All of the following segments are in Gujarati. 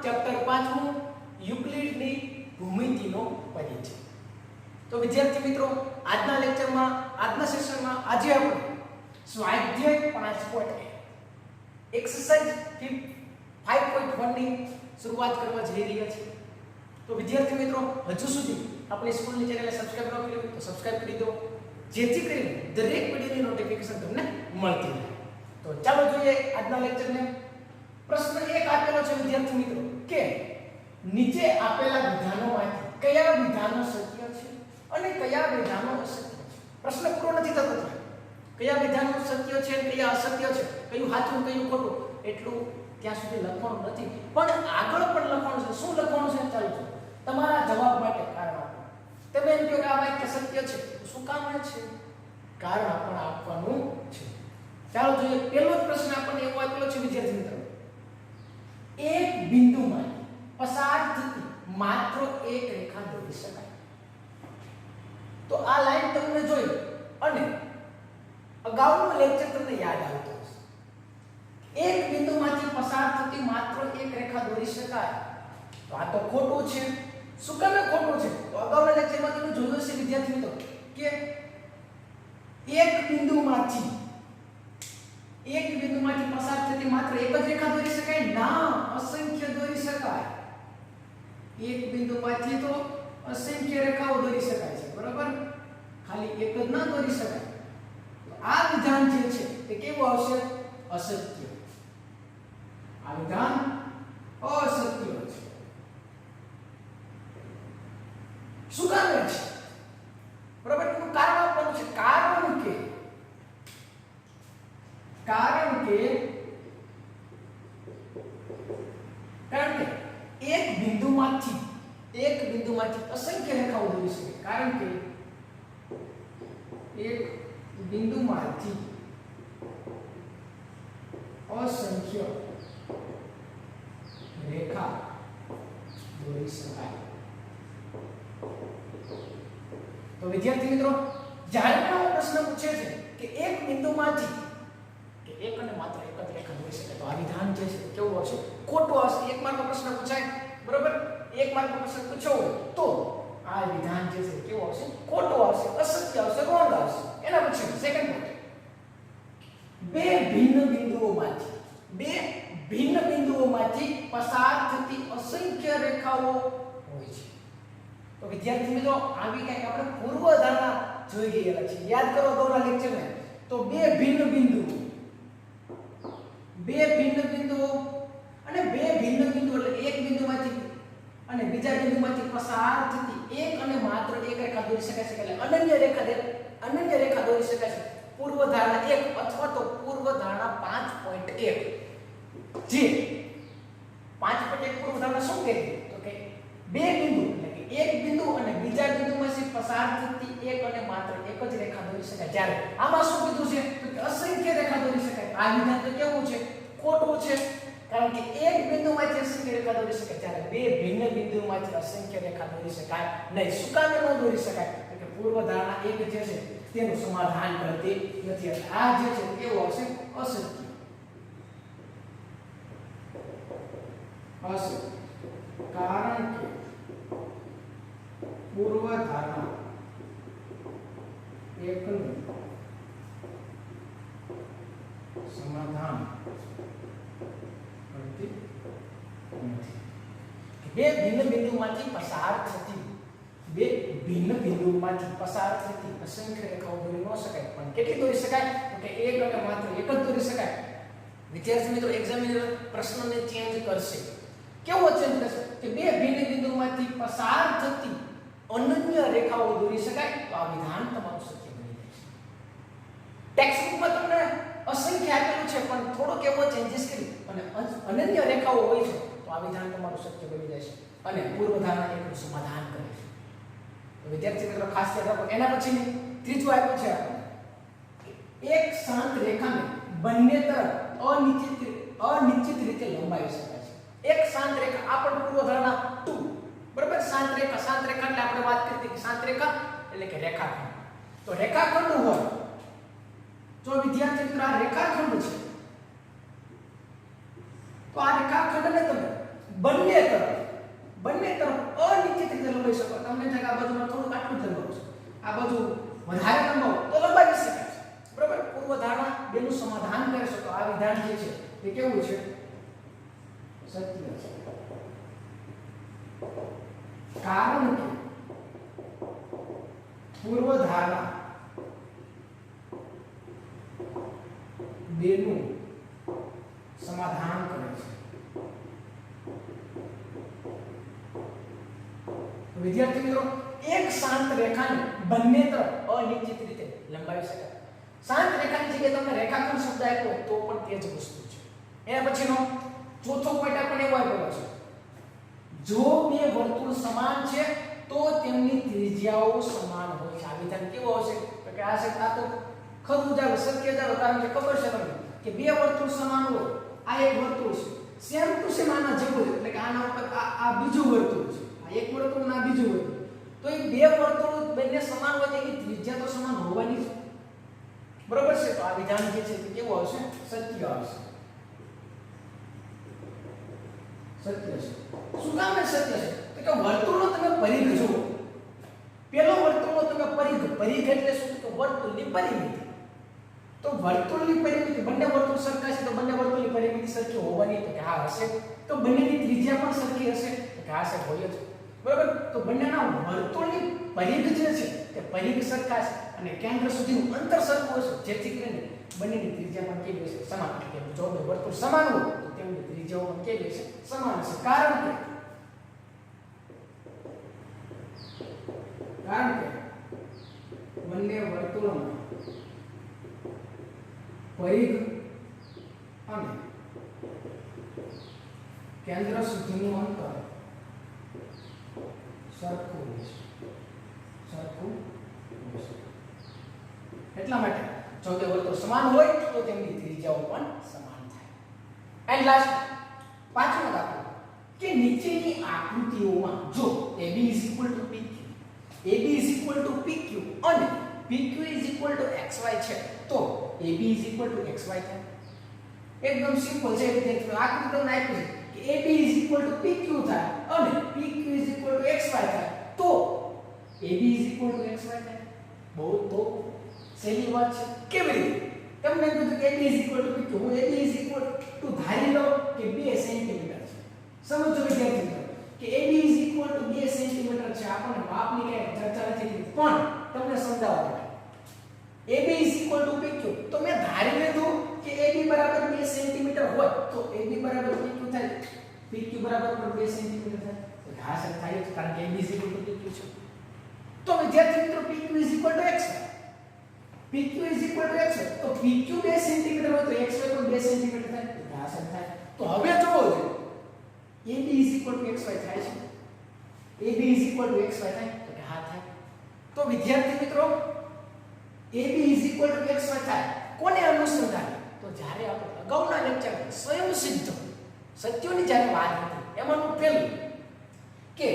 ચેપ્ટર 5મું યુક્લિડની ભૂમિતિનો પરિચય. તો વિદ્યાર્થી મિત્રો, આજના લેક્ચરમાં, આજના સેશનમાં આજે આપણે સ્વાધ્યાય 5.1 એક્સરસાઇઝ 5.1 ની શરૂઆત કરવા જઈ રહ્યા છીએ. તો વિદ્યાર્થી મિત્રો, હજુ સુધી આપણી સ્કૂલની ચેનલને સબસ્ક્રાઇબ ન કરી હોય તો સબસ્ક્રાઇબ કરી દો, જેથી કરીને દરેક વિડિયોની નોટિફિકેશન તમને મળતી રહે. તો ચાલો જોઈએ આજના લેક્ચરને. પ્રશ્ન 1 આપેલો છે વિદ્યાર્થી મિત્રો કે નીચે આપેલા વિધાનોમાંથી કયા વિધાનો સત્ય છે અને કયા વિધાનો અસત્ય છે. પ્રશ્ન પૂરો નથી થતો ત્યાં. કયા વિધાનો સત્ય છે અને કયા અસત્ય છે, કયું સાચું કયું ખોટું, એટલું ત્યાં સુધી લખવાનું નથી, પણ આગળ પણ લખવાનું છે. શું લખવાનું છે? ચાલો જો તમારા જવાબ માટે કારણ આપો. તમે એમ કહો કે આ વાક્ય સત્ય છે, તો શું કામ છે? કારણ આપણને આપવાનું છે. ચાલો જોઈએ. પહેલો જ પ્રશ્ન આપણને એવો આપેલો છે વિદ્યાર્થી મિત્રો, એક બિંદુમાં પસાર થતી માત્ર એક રેખા દોરી શકાય. તો આ લાઈન તમને જોઈ અને અગાઉનું લેક્ચર તમને યાદ આવતું હશે. એક બિંદુમાંથી પસાર થતી માત્ર એક રેખા દોરી શકાય. તો આ તો ખોટું છે. શું કામ ખોટું છે? તો અગાઉના લેક્ચરમાં તમે જોયું હશે વિદ્યાર્થી મિત્રો કે એક બિંદુમાંથી પસાર થતી માત્ર એક જ રેખા દોરી શકાય? ના, અસંખ્ય દોરી શકાય. એક બિંદુમાંથી તો અસંખ્ય રેખાઓ દોરી શકાય છે, બરાબર? ખાલી એક જ ના દોરી શકાય. તો આ વિધાન જે છે તે કેવું આવશે? અસત્ય. આ વિધાન અસત્ય છે. શું કારણ છે? બરાબર, એનું કારણ આપવાનું છે. કારણ કે એક બિંદુમાંથી અસંખ્ય રેખાઓ દોરી શકે. કારણ કે એક બિંદુમાંથી અસંખ્ય રેખા દોરી શકાય. તો વિદ્યાર્થી મિત્રો, જ્યારે પણ આવો પ્રશ્ન પૂછે છે કે એક બિંદુમાંથી કે એક અને માત્ર એક જ રેખા દોરી શકે, તો આ વિધાન જે છે કેવું આવશે? ખોટું આવશે. એક માર્કનો પ્રશ્ન પૂછાય, બરોબર? એક માર્કનો પ્રશ્ન પૂછ્યો હોય તો આ વિધાન જે છે કેવું આવશે? ખોટું આવશે, અસત્ય આવશે, રોંગ આવશે. એના પછી સેકન્ડ પોઈન્ટ, બે ભિન્ન બિંદુઓમાંથી પસાર થતી અસંખ્ય રેખાઓ હોય છે. તો વિદ્યાર્થી મિત્રો, આવી કંઈક આપણે પૂર્વધારણા જોઈ ગયેલા છે. યાદ કરો અગાઉના લેક્ચરને. તો બે ભિન્ન બિંદુઓ અને બે ભિન્ન બિંદુઓ એટલે એક બિંદુમાંથી અને બીજા બિંદુમાંથી પસાર થતી એક અને માત્ર એક રેખા દોરી શકાય છે. એટલે અનન્ય રેખા દોરી શકાય છે. પૂર્વધારણા 1 અથવા તો પૂર્વધારણા 5.1. જે 5.1 પૂર્વધારણા શું કહે? તો કે બે બિંદુ એટલે કે એક બિંદુ અને બીજા બિંદુમાંથી પસાર થતી એક અને માત્ર એક જ રેખા દોરી શકાય. જ્યારે આમાં શું કીધું છે? તો કે અસંખ્ય રેખા દોરી શકાય. આ વિધાન તો કેવું છે? ખોટું છે. કારણ કે એક બિંદુમાંથી અસંખ્ય રેખા દોરી શકાય, જ્યારે બે ભિન્ન બિંદુમાંથી અસંખ્ય રેખા દોરી શકાય નહીં. શું કામ ન દોરી શકાય? તો કે પૂર્વધારણા 1 જે છે તેનું સમાધાન કરતી નથી. આ જે છે કેવું આવશે? અસત્ય. કારણ કે પૂર્વધારણા 1 નું સમાધાન કરતી નથી. બે ભિન્ન બિંદુમાંથી પસાર થતી અસંખ્ય રેખાઓ દોરી ન શકાય. પણ કેટલી દોરી શકાય? તો કે એક અને માત્ર એક જ દોરી શકાય. વિદ્યાર્થી મિત્રો, એક્ઝામિનર પ્રશ્નને ચેન્જ કરશે. કેવો ચેન્જ કરશે? કે બે ભિન્ન બિંદુમાંથી પસાર થતી અનન્ય રેખાઓ દોરી શકાય. તો આ વિધાન તમારું સત્ય બની જશે. ટેક્સ્ટબુકમાં તમને અસંખ્ય આપેલું છે, પણ થોડોક એવો ચેન્જીસ કરી અને અનન્ય રેખાઓ હોય છે, તો આ વિધાન તમારું સત્ય બની જશે અને પૂર્વધારણા 1 નું સમાધાન કરે છે. તો વિદ્યાર્થી મિત્રો, ખાસ યાદ રાખો. એના પછી ત્રીજું આપ્યું છે આપણે, એક શાંત રેખાને બંને તરફ અનિશ્ચિત રીતે લંબાવી શકાય છે. એક શાંત રેખા, આ પણ પૂર્વધારણા 2, બરાબર? શાંત રેખા એટલે આપણે વાત કરી હતી કે શાંત રેખા એટલે કે રેખાખંડ. તો રેખાખંડ હોય, જો વિદ્યાર્થી મિત્રો આ રેખાખંડ છે, તો આ રેખાખંડને તમે બંને તરફ અનિશ્ચિત રીતે લંબાવી શકો. તમને થાય કે આ બાજુમાં થોડું આટલું જ લંબાવું છે, આ બાજુ વધારે લંબાવો તો લંબાવી શકાય છે. બરાબર, પૂર્વ ધારણા બેનું સમાધાન કરી શકો. આ વિધાન જે છે તે કેવું છે? સત્ય છે. કારણ કે પૂર્વ ધારણા બેનું સમાધાન કરે છે. વિદ્યાર્થી મિત્રો, એક શાંત રેખાને બંને તરફ અનિશ્ચિત રીતે લંબાવી શકાય. શાંત રેખાની જગ્યાએ તમને રેખાખંડ શબ્દ આપ્યો તો પણ તે જ વસ્તુ છે. એના પછીનો ચોથો પોઈન્ટ આપણને એવો આપ્યો છે, જો બે વર્તુળ સમાન છે તો તેમની ત્રિજ્યાઓ સમાન હોય છે. આ વિધાન કેવો હશે? તો કે આ છે, આ તો ખરું જ આવે, સત્ય જ આવે. કારણ કે ખબર છે તમને કે બે વર્તુળ સમાન હોય. આ એક વર્તુળ છે, સેમ ટુ સેમ આના જેવું છે, એટલે કે આના ઉપર આ બીજું વર્તુળ છે, આ એક વર્તુળ ના બીજું વર્તુળ. તો એ બે વર્તુળ બંને સમાન હોય તેની ત્રિજ્યા તો સમાન હોવાની છે. બરોબર છે? તો આ વિધાન જે છે તે કેવું આવશે? સત્ય આવશે. સત્ય છે. શું કામ એ સત્ય છે? તો કે વર્તુળનો તમે પરિઘ જુઓ. પેલો વર્તુળનો તમે પરિઘ એટલે શું? તો વર્તુળની પરિમિતિ. તો વર્તુળની પરિમિતિ, બંને વર્તુળ સરખા છે તો બંને વર્તુળની પરિમિતિ સરખી હોવાની. તો કે હા હશે. તો બંનેની ત્રિજ્યા પણ સરખી હશે. તો કે હા છે, હોય જ. બરાબર? તો બંનેના વર્તુળની પરિઘ જે છે તે પરિઘ સરખા છે અને કેન્દ્ર સુધીનું અંતર સરખું હશે, જેથી કરીને બંનેની ત્રિજ્યા પણ કેવી હશે? સમાન. એટલે જો બે વર્તુળ સમાન હોય તો તેમની ત્રિજ્યાઓ પણ કેવી હશે? સમાન હશે. કારણ કે બંને વર્તુળોમાં પરિઘ અને કેન્દ્ર સુધીનું અંતર સરખું હશે. એટલા માટે જો તે વર્તુળ સમાન હોય તો તેમની ત્રિજ્યાઓ પણ સમાન થાય. એન્ડ લાસ્ટ પાંચમો દાખલો કે નીચેની આકૃતિઓમાં જો AB PQ અને PQ XY છે તો AB XY થાય. એકદમ સિમ્પલ છે. વિદ્યાર્થીઓ, આકૃતિ તમને આપી છે કે AB PQ થાય અને PQ XY થાય તો AB XY થાય. બહુ તો સહેલી વાત છે. કેવી રીતે? તમને કીધું કે AB PQ, હું AB ધારી લો કે 2 સેન્ટીમીટર છે. સમજો વિદ્યાર્થીઓ કે AB 2 સેન્ટીમીટર છે. આપણને માપની કઈ ચર્ચા નથી કરી, પણ તમને સમજાવવા માટે AB PQ તો મેં ધારી લીધું કે AB બરાબર 2 સેન્ટીમીટર હોય તો AB બરાબર PQ થાય, PQ બરાબર પણ 2 સેન્ટીમીટર થાય. તો હા સર થાય જ, કારણ કે AB PQ છે. તો વિદ્યાર્થી મિત્રો PQ XY, PQ XY તો PQ 2 સેન્ટીમીટર હોય તો XY પણ 2 સેન્ટીમીટર થાય. તો હા સર થાય. તો હવે જોવો AB XY થાય છે. AB XY થાય. તો કે હા થાય. તો વિદ્યાર્થી મિત્રો AB XY થાય કોને અનુસંધાને? તો જ્યારે આપણે અગાઉના લેક્ચરમાં સ્વયં સિદ્ધ સત્યોની જ્યારે વાત હતી એમાંનું પહેલું કે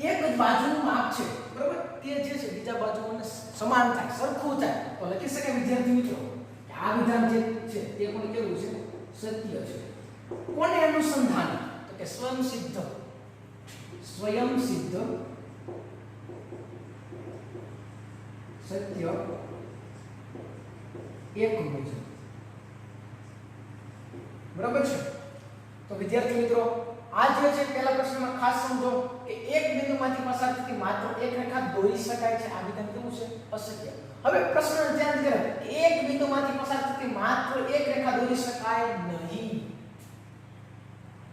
એક જ બાજુનું માપ છે, બરાબર, તે જે છે બીજા બાજુઓને સમાન થાય, સરખું થાય. તો લખી શકાય વિદ્યાર્થી મિત્રો કે આ વિધાન જે છે તે પણ કેવું છે? સત્ય છે. કોને અનુસંધાને? તો કે સ્વયં સિદ્ધ સત્ય એક મુજબ. બરાબર છે? તો વિદ્યાર્થી મિત્રો આ જે છે પહેલા પ્રશ્નમાં ખાસ સમજો કે એક બિંદુમાંથી પસાર થતી માત્ર એક રેખા દોરી શકાય છે. આ વિધાન કેવું છે? અસત્ય. હવે પ્રશ્ન ધ્યાન કરો કે એક બિંદુમાંથી પસાર થતી માત્ર એક રેખા દોરી શકાય નહીં.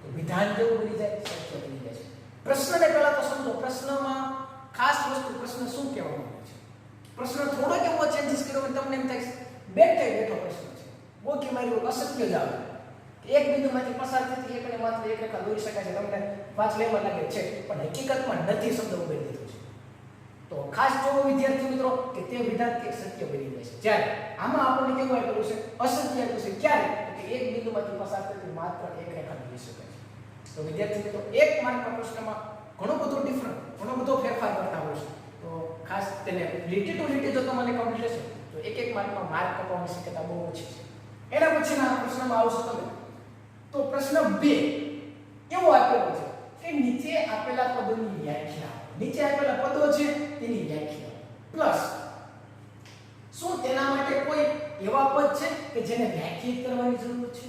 તો વિધાન કેવું બની જાય? સત્ય બની જાય છે. પ્રશ્નને પહેલા તો સમજો. પ્રશ્નમાં ખાસ વસ્તુ, પ્રશ્ન શું કહેવા માંગે છે? પ્રશ્ન થોડો કેવો ચેન્જીસ કર્યો તમને એમ થાય બેઠો પ્રશ્ન છે, ગોખી માર્યો, અસત્ય જ આવે. એક બિંદુમાંથી પસાર થતી એકને માત્ર એક રેખા દોરી શકાય છે. તમને વાંચ લેવા લાગે છે, પણ હકીકતમાં નથી શબ્દ ઉમેરી દીધો છે. તો ખાસ જોવો વિદ્યાર્થી મિત્રો કે તે વિધાન તે સત્ય બની જાય છે. જ્યારે આમાં આપણને કેવું આપ્યું છે? અસત્ય આપ્યું છે. ક્યારે? કે એક બિંદુમાંથી પસાર થતી માત્ર એક રેખા દોરી શકાય છે. તો વિદ્યાર્થી મિત્રો એક માર્કના પ્રશ્નમાં ઘણો બધો ડિફરન્ટ, ઘણો બધો ફેરફાર કરતા હોય છે. તો ખાસ તેને લીટી ટુ લીટી જો તમારે કમ્પ્લીટ હશે તો એક માર્કમાં માર્ક કપાવવાની શક્યતા બહુ ઓછી છે. એના પછીના પ્રશ્નમાં આવશો તમે તો પ્રશ્ન 2 એવો આપેલો છે કે નીચે આપેલા પદોની વ્યાખ્યા, નીચે આપેલા પદો છે તેની વ્યાખ્યા પ્લસ શું તેના માટે કોઈ એવા પદ છે કે જેને વ્યાખ્યાયિત કરવાની જરૂર છે?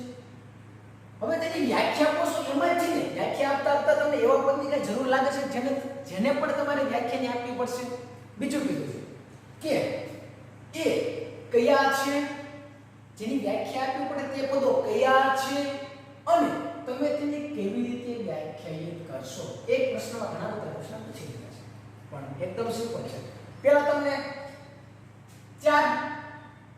હવે તેની વ્યાખ્યા આપો છો એમાં જ છે ને, વ્યાખ્યા આપતા આપતા તમને એવા પદની કઈ જરૂર લાગે છે જેને જેને પણ તમારે વ્યાખ્યાની આપવી પડશે. બીજું કીધું છે કે એ કયા છે, જેની વ્યાખ્યા આપવી પડે તે પદો કયા છે અને તમે તેને કેવી રીતે વ્યાખ્યાયિત કરશો. એક પ્રશ્નમાં ઘણા બધા પ્રશ્ન પૂછી રહ્યા છે પણ એકદમ સિમ્પલ છે. પહેલા તમને 4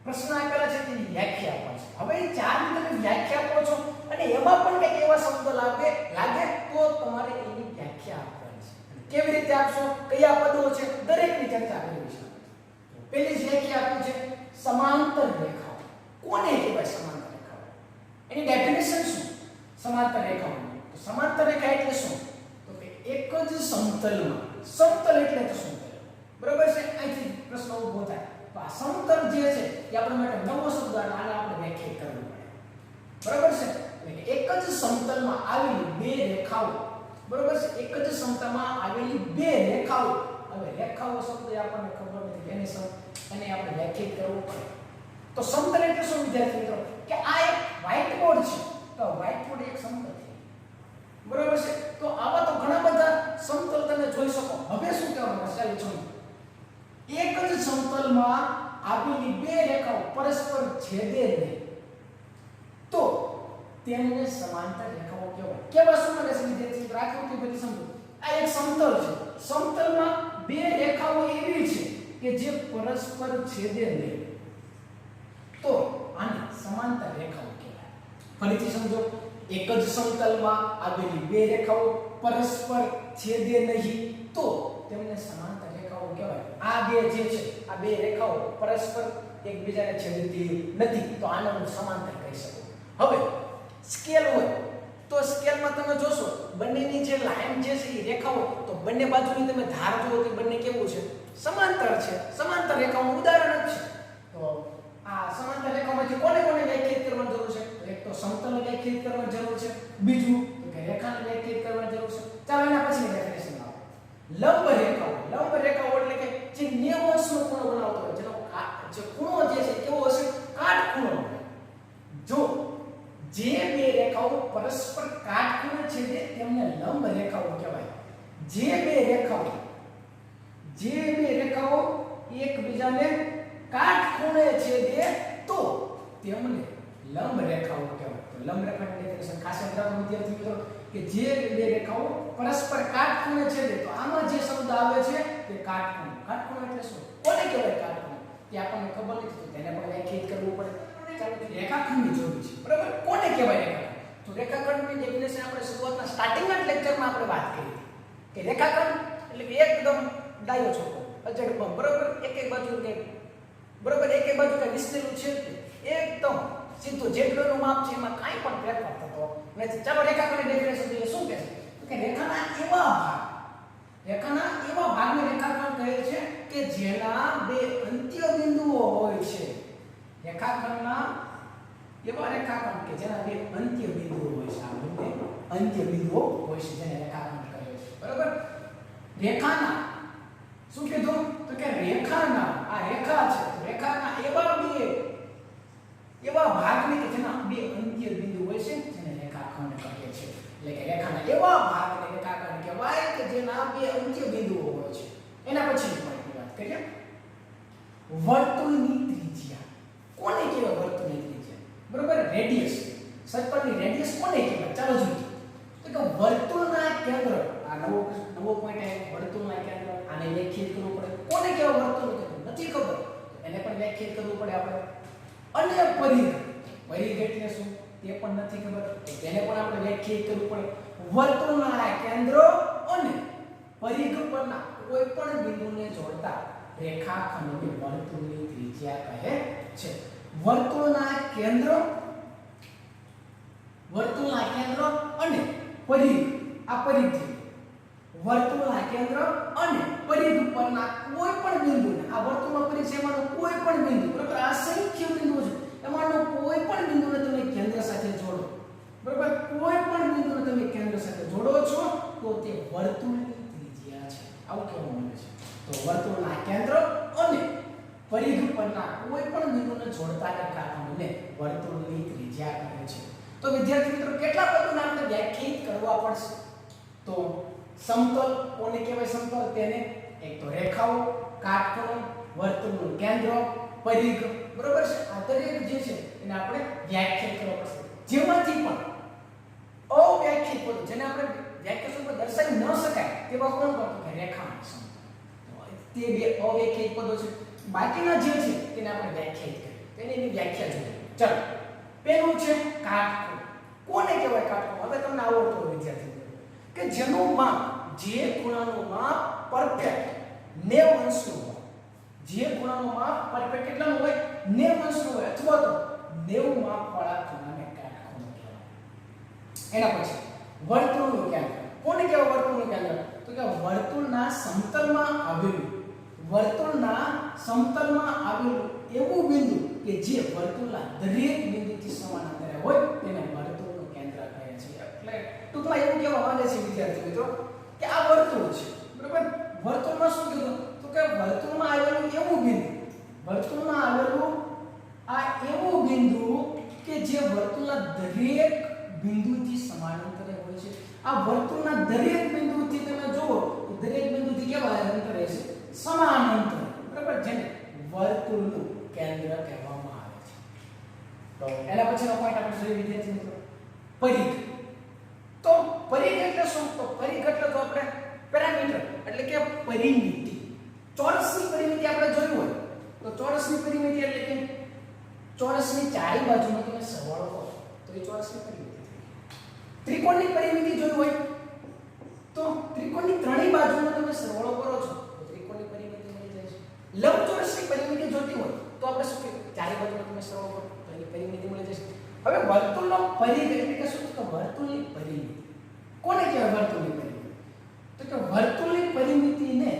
પ્રશ્ન આપેલા છે તેની વ્યાખ્યા આપવા છે. હવે એ 4 ની તમે વ્યાખ્યા આપો છો અને એમાં પણ કંઈક એવા શબ્દ લાગે તો તમારે એની વ્યાખ્યા આપવાની છે. કેવી રીતે આપશો, કયા પદો છે, દરેકની ચર્ચા કરવી છે. પહેલી જ વ્યાખ્યા આપી છે સમાંતર રેખાઓ. કોને કહેવાય સમાંતર રેખાઓ? એની ડેફિનેશન શું? સમાંતર રેખાઓની તો સમાંતર રેખા એટલે શું? તો કે એક જ સમતલમાં, સમતલ એટલે તો સમતલ, બરાબર છે? અહીંથી પ્રશ્ન ઊભો થાય તો આ સમતલ જે છે એ આપણા માટે નવો શબ્દ આને આપણે વ્યાખ્યાયિત કરવું પડે, બરાબર છે? એટલે એક જ સમતલમાં આવેલી બે રેખાઓ, બરાબર છે? એક જ સમતલમાં આવેલી બે રેખાઓ. હવે રેખાઓ શબ્દ આપણને ખબર નથી એને અને આપણે વ્યાખ્યાયિત કરવું પડે. તો સમતલ એટલે શું વિદ્યાર્થી મિત્રો? કે આ એક વ્હાઇટ બોર્ડ છે તો વ્હાઇટ બોર્ડ એક સમતલ છે, બરાબર છે? તો આવા તો ઘણા બધા સમતલ તમે જોઈ શકો. હવે શું કહેવાનું ચાલો જોઈ, એક જ સમતલમાં આવેલી બે રેખાઓ પરસ્પર છેદે નહીં તો તેમને સમાંતર રેખાઓ કહેવાય. કેવા શું મળે છે વિદ્યાર્થી મિત્રો? આકૃતિ બધી સમજો. આ એક સમતલ છે, સમતલમાં બે રેખાઓ એવી છે કે જે પરસ્પર છેદે નહીં તો આને સમાંતર રેખાઓ કહેવાય. ફરીથી સમજો, એક જ સમતલમાં આવેલી બે રેખાઓ પરસ્પર છેદે નહીં તો તેમને સમાંતર રેખાઓ કહેવાય. આ બે જે છે આ બે રેખાઓ પરસ્પર એકબીજાને છેદતી નથી તો આને હું સમાંતર કહી શકું. હવે સ્કેલ હોય તો સ્કેલમાં તમે જોશો બંનેની જે લાઈન જે છે એ રેખાઓ તો બંને બાજુની તમે ધાર જુઓ તો બંને કેવું છે? સમાંતર છે. સમાંતર રેખાઓનું ઉદાહરણ જ છે. તો આ સમાંતર રેખાઓમાંથી કોને કોને વ્યાખ્યાયિત કરવાની જરૂર છે? એક તો સમતલને વ્યાખ્યાયિત કરવાની જરૂર છે, બીજું તો કે રેખાને વ્યાખ્યાયિત કરવાની જરૂર છે. ચાલો એના પછીની ડેફિનેશન આવો. લંબ રેખાઓ. લંબ રેખાઓ એટલે કે જે 90 નો ખૂણો બનાવતો હોય, જેનો જે ખૂણો જે છે કેવો હશે? કાટખૂણો. જો જે બે રેખાઓ પરસ્પર કાટખૂણે છેદે તેમને લંબ રેખાઓ કહેવાય. જે બે રેખાઓ એકબીજાને કાટખૂણે છેદે તો તેમને લંબ રેખાઓ કહેવાય. તો લંબ રેખાની ડેફિનેશન ખાસ યાદ રાખો વિદ્યાર્થી મિત્રો કે જે બે રેખાઓ પરસ્પર કાટખૂણે છેદે તો આમાં જે શબ્દ આવે છે તે કાટખૂણો. કાટખૂણો એટલે શું? કોને કહેવાય કાટખૂણો? તે આપણને ખબર નથી તો તેને પણ વ્યાખ્યાયિત કરવું પડે. ચાલો રેખાખંડની જરૂર છે, બરાબર? કોને કહેવાય રેખાખંડ? તો રેખાખંડની ડેફિનેશન આપણે શરૂઆતના સ્ટાર્ટિંગના લેક્ચરમાં આપણે વાત કરી કે રેખાખંડ એટલે કે એકદમ ડાયો છોકરો, અજડ બમ, બરાબર? એક બાજુ કે બરાબર એક બાજુ કે વિસ્તરેલું છે એકદમ સીધું જેટલું માપ છે એમાં કાંઈ પણ ફેરફાર થતો નથી. ચાલો રેખાખંડની ડેફિનેશન જોઈએ. શું કહે છે? તો કે રેખાના એવા ભાગને રેખાખંડ કહે છે કે જેના બે અંત્ય બિંદુઓ હોય છે. રેખાખંડના એવા રેખાખંડ કે જેના બે અંત્ય બિંદુઓ હોય છે. આ બંને અંત્ય બિંદુઓ હોય છે જેને રેખાખંડ કહે છે, બરાબર? રેખાના શું કીધું? તો કે રેખાના આ રેખા છે, રેખાના એવા ભાગને કે જેના બે અંત્ય બિંદુ હોય છે જેને રેખાખંડ કહે છે. એટલે કે રેખાના એવા ભાગને રેખાખંડ કહેવાય કે જેના બે અંત્ય બિંદુઓ હોય છે. એના પછીની પોઈન્ટની વાત કરીએ. વર્તુળની ત્રિજ્યા. કોને કહેવાય વર્તુળની ત્રિજ્યા? બરોબર? રેડિયસ. સર્કલની રેડિયસ કોને કહેવાય? ચાલો જોઈએ. તો કે વર્તુળના કેન્દ્ર, આ નવો પોઈન્ટ છે, વર્તુળના કેન્દ્ર. આને વ્યાખ્યાયિત કરવું પડે. કોને કહેવાય વર્તુળનું કેન્દ્ર? નથી ખબર, એને પણ વ્યાખ્યાયિત કરવું પડે આપણે. અને પરિઘ. પરિઘ એટલે શું? તે પણ નથી ખબર, તો તેને પણ આપણે વ્યાખ્યાયિત કરવું પડે. વર્તુળના કેન્દ્ર અને પરિઘ પરના કોઈ પણ બિંદુને જોડતા રેખાખંડને વર્તુળની ત્રિજ્યા કહે છે. વર્તુળના કેન્દ્ર અને પરિઘ, આ પરિઘ છે. વર્તુળના કેન્દ્ર અને પરિઘ પરના કોઈ પણ બિંદુને, આ વર્તુળનો પરિઘ છે એમાંનો કોઈ પણ બિંદુ, બરાબર? અસંખ્ય બિંદુઓ છે, એમાંનો કોઈ પણ બિંદુને તમે કેન્દ્ર સાથે જોડો બરાબર, કોઈ પણ બિંદુને તમે કેન્દ્ર સાથે જોડો છો તો તે વર્તુળની ત્રિજ્યા છે, આવું કહેવામાં આવે છે. તો વર્તુળના કેન્દ્ર અને પરિઘ પરના કોઈ પણ બિંદુને જોડતા રેખાખંડને વર્તુળની ત્રિજ્યા કહે છે. તો વિદ્યાર્થી મિત્રો કેટલા પદોને આપણે વ્યાખ્યાયિત કરવા પડશે? તો સમતલ કોને કહેવાય? સમતલ તેને એક તો રેખાઓ, કાટખૂણો, વર્તુળનું કેન્દ્ર, પરિઘ, બરોબર છે. આ દરેક જે છે એને આપણે વ્યાખ્યાયિત કરવા પડશે. જેમાંથી પણ અવ્યાખ્યાયિત પદો જેને આપણે વ્યાખ્યા સ્વરૂપે દર્શાવી ન શકાય તેવા કોણ કોણ? કે રેખા અને સમતલ. તે બે અવ્યાખ્યાયિત પદો છે. બાકીના જે છે તેને આપણે વ્યાખ્યાયિત કરીએ. તેને એની વ્યાખ્યા જોઈએ. ચાલો, પહેલું છે કાટખૂણો. કોને કહેવાય કાટખૂણો? હવે તમને આવડતું હોય વિદ્યાર્થી મિત્રો કે જેનું માપ, જે ખૂણાનું માપ પરફેક્ટ 90 અંશનું હોય, જે ખૂણાનું માપ પરફેક્ટ કેટલાનું હોય? 90 અંશનું હોય, અથવા તો 90 માપ વાળા ખૂણાને કાટખૂણો કહેવાય. એના પછી વર્તુળનું કેન્દ્ર. કોને કહેવાય વર્તુળનું કેન્દ્ર? તો કે વર્તુળના સમતલમાં આવેલું, વર્તુળના સમતલમાં આવેલું એવું બિંદુ કે જે વર્તુળના દરેક બિંદુથી સમાન અંતરે હોય તેને વર્તુળનું કેન્દ્ર કહે છે. એટલે ટૂંકમાં એવું કહેવા માંગે છે વિદ્યાર્થી મિત્રો કે આ વર્તુળ છે, બરાબર. વર્તુળમાં શું કીધું? તો કે વર્તુળમાં આવેલું એવું બિંદુ, વર્તુળમાં આવેલું આ એવું બિંદુ કે જે વર્તુળના દરેક બિંદુથી સમાંતરે હોય છે. આ વર્તુળના દરેક બિંદુથી તમે જુઓ તો દરેક બિંદુથી કેવા અંતર રહેશે? સમાન અંતર, બરાબર, જેને વર્તુળનું કેન્દ્ર કહેવામાં આવે છે. તો એના પછીનો પોઈન્ટ આપણે જોઈએ વિદ્યાર્થી મિત્રો, પરિઘ. તો પરિઘ એટલે શું? તો પરિઘ એટલે તો આપણે પેરામીટર એટલે કે પરિમિતિ. ચોરસની પરિમિતિ આપણે જોઈ હોય તો ચોરસની પરિમિતિ એટલે કે ચોરસની ચારે બાજુનો તમે સરવાળો કરો તો એ ચોરસની પરિમિતિ થઈ. ત્રિકોણની પરિમિતિ જોઈ હોય તો ત્રિકોણની ત્રણેય બાજુનો તમે સરવાળો કરો છો તો ત્રિકોણની પરિમિતિ મળી જાય છે. લંબચોરસની પરિમિતિ જોતી હોય તો આપણે શું કહીએ? ચારે બાજુનો તમે સરવાળો કરો તો એની પરિમિતિ મળી જશે. હવે વર્તુળનો પરિઘ એટલે કે શું? તો વર્તુળની પરિમિતિ. કોને કહેવાય વર્તુળની પરિમિતિ? તો કે વર્તુળની પરિમિતિને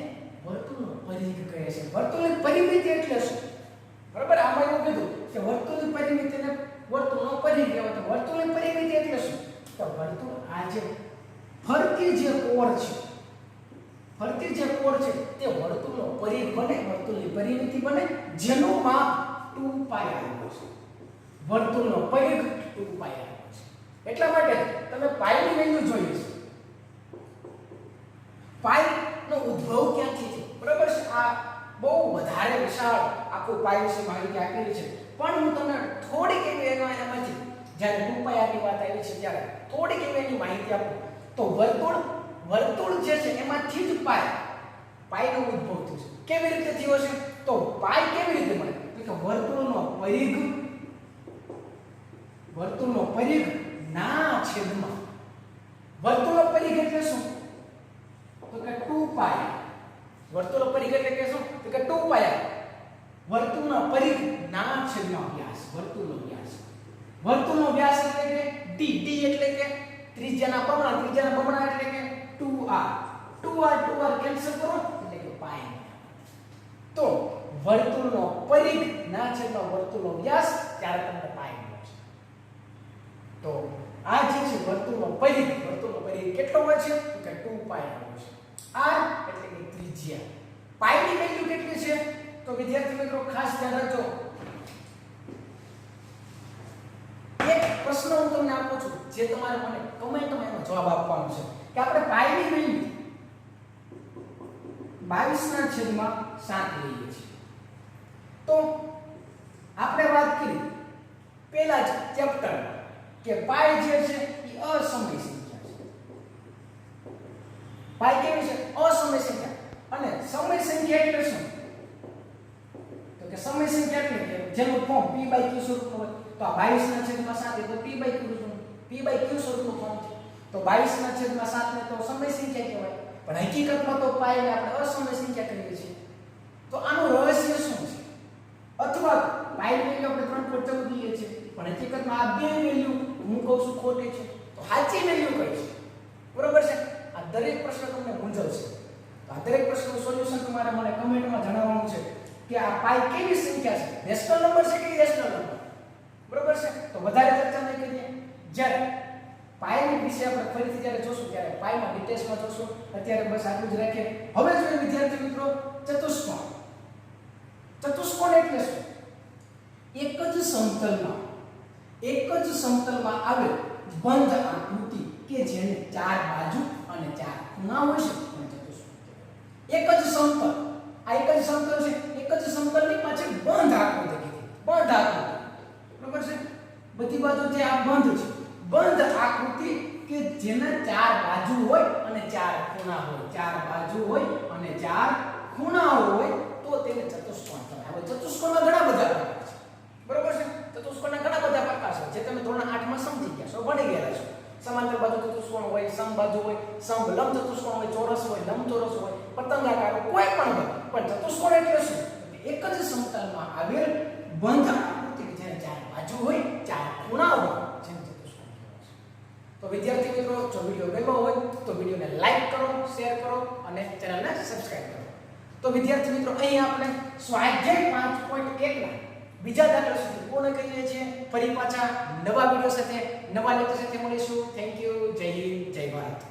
વર્તુળનો પરિઘ કહે છે. વર્તુળની પરિમિતિ એટલે શું? બરાબર, આમાં એવું કીધું કે વર્તુળની પરિમિતિને વર્તુળનો પરિઘ કહેવાય. તો વર્તુળની પરિમિતિ એટલે શું? તો વર્તુળ આ જે ફરતી જે કોર છે, ફરતી જે કોર છે તે વર્તુળનો પરિઘ બને, વર્તુળની પરિમિતિ બને, જેનું માપ 2π આવ્યું છે. વર્તુળનો પરિઘ 2π આવ્યો છે. એટલા માટે તમે પાઈની વેલ્યુ જોઈ છે. પાઈ નો ઉદ્ભવ ક્યાંથી છે? બરાબર છે. આ બહુ વધારે વિશાળ આખું પાઈ વિશે માહિતી આપેલી છે, પણ હું તમને થોડીક એવી એમાંથી જ્યારે 2π ની વાત આવી છે ત્યારે થોડીક એવી માહિતી આપું તો વર્તુળ જે છે એમાંથી જ પાઈનો ઉદ્ભવ થયો છે. કેવી રીતે થયો છે? તો પાઈ કેવી રીતે મળે? તો કે વર્તુળનો પરિઘ ના છેદમાં. વર્તુળનો પરિઘ એટલે શું? તો કે 2π. વર્તુળનો પરિઘ એટલે કે શું? તો કે 2π. વર્તુળનો પરિઘ ના છેદમાં વ્યાસ, વર્તુળનો વ્યાસ. વર્તુળનો વ્યાસ એટલે કે d. d એટલે કે ત્રિજ્યાના બમણા, ત્રિજ્યાના બમણા એટલે કે 2r. 2r કેન્સલ કરો એટલે કે પાઈ. તો વર્તુળનો પરિઘ ના છેદમાં વર્તુળનો વ્યાસ, ત્યારે તમને પાઈ મળે છે. તો આ જે છે વર્તુળનો પરિઘ કેટલો હોય છે? તો કે 2π હોય છે. r એટલે કે ત્રિજ્યા. પાઈ ની વેલ્યુ કેટલી છે? તો વિદ્યાર્થી મિત્રો ખાસ ધ્યાન રાખજો. એક પ્રશ્ન હું તમને આપું છું જે તમારે મને કમેન્ટમાં એનો જવાબ આપવાનો છે કે આપણે પાઈ ની વેલ્યુ 22/7 લઈએ છીએ. તો આપણે વાત કરી પહેલા જ ચેપ્ટરમાં કે પાઈ જે છે એ અસમય સંખ્યા છે. પાઈ કેવી છે? અસમય સંખ્યા. અને સમય સંખ્યા એટલે શું? તો કે સમય સંખ્યા એટલે કે જેનું ફોર્મ p/q સ્વરૂપનું હોય તો આ 22/7 તો p/q સ્વરૂપનું ફોર્મ છે. તો 22/7 ને તો સમય સંખ્યા કહેવાય, પણ હકીકતમાં તો પાઈ ને આપણે અસમય સંખ્યા કહીએ છીએ. તો આનું રહસ્ય શું છે? અથવા પાઈ ની વેલ્યુ આપણે 3.14 લઈએ છીએ, પણ હકીકતમાં આ બે વેલ્યુ હું કહું છું ખોટી છે, તો સાચી વેલ્યુ કઈ છે? બરોબર છે. આ દરેક પ્રશ્ન તમને મૂંઝવશે. તો આ દરેક પ્રશ્નનું સોલ્યુશન તમારે મને કમેન્ટમાં જણાવવાનું છે કે આ પાઈ કેવી સંખ્યા છે? રેશનલ નંબર છે કે ઇરેશનલ નંબર? બરોબર છે. તો વધારે ચર્ચા નહીં કરીએ. જ્યારે પાયની વિશે આપણે ફરીથી જ્યારે જોશું ત્યારે પાયમાં ડિટેલ્સમાં જોશું. અત્યારે બસ આટલું જ રાખીએ. હવે જોઈએ વિદ્યાર્થી મિત્રો ચતુષ્કોણ. ચતુષ્કોણ એટલે શું? એક જ સમતલમાં આવેલ બંધ આકૃતિ કે જેને ચાર બાજુ અને ચાર ખૂણા હોય છે તેને ચતુષ્કોણ કહેવાય. એક જ સમતલ, આ એક જ સમતલ છે, એક જ સમતલની પાછળ બંધ આકૃતિ કીધી. બંધ આકૃતિ બરાબર છે. બધી બાજુથી આ બંધ છે. બંધ આકૃતિ કે જેના ચાર બાજુ હોય અને ચાર ખૂણા હોય. ચાર બાજુ હોય અને ચાર ખૂણા હોય તો તેને ચતુષ્કોણ કહેવાય. હવે ચતુષ્કોણના ઘણા બધા પ્રકાર છે. બરાબર છે. ચતુષ્કોણના ઘણા બધા પ્રકાર છે જે તમે ધોરણ 8 માં સમજી ગયા છો, ભણી ગયા છો. સમાંતર બાજુ ચતુષ્કોણ હોય, સમબાજુ હોય, સમલંબ ચતુષ્કોણ હોય, ચોરસ હોય, લંબચોરસ હોય, પતંગાકાર હોય, કોઈ પણ હોય. પણ ચતુષ્કોણ એટલે શું? એક જ સમતલમાં આવેલ બંધ આકૃતિ કે જેને ચાર બાજુ હોય, ચાર ખૂણા હોય જેને ચતુષ્કોણ કહેવાય છે. તો વિદ્યાર્થી મિત્રો જો વિડિયો ગમ્યો હોય તો વિડિયોને લાઈક કરો, શેર કરો અને ચેનલને સબસ્ક્રાઇબ કરો. તો વિદ્યાર્થી મિત્રો અહીં આપણે સ્વાધ્યાય 5.1 ના બીજા દાખલા સુધી પૂર્ણ કરીએ છીએ. ફરી પાછા નવા વિડિયો સાથે, નવા લેક્ચર સાથે મળીશું. Thank you. જય હિન્દ, જય ભારત.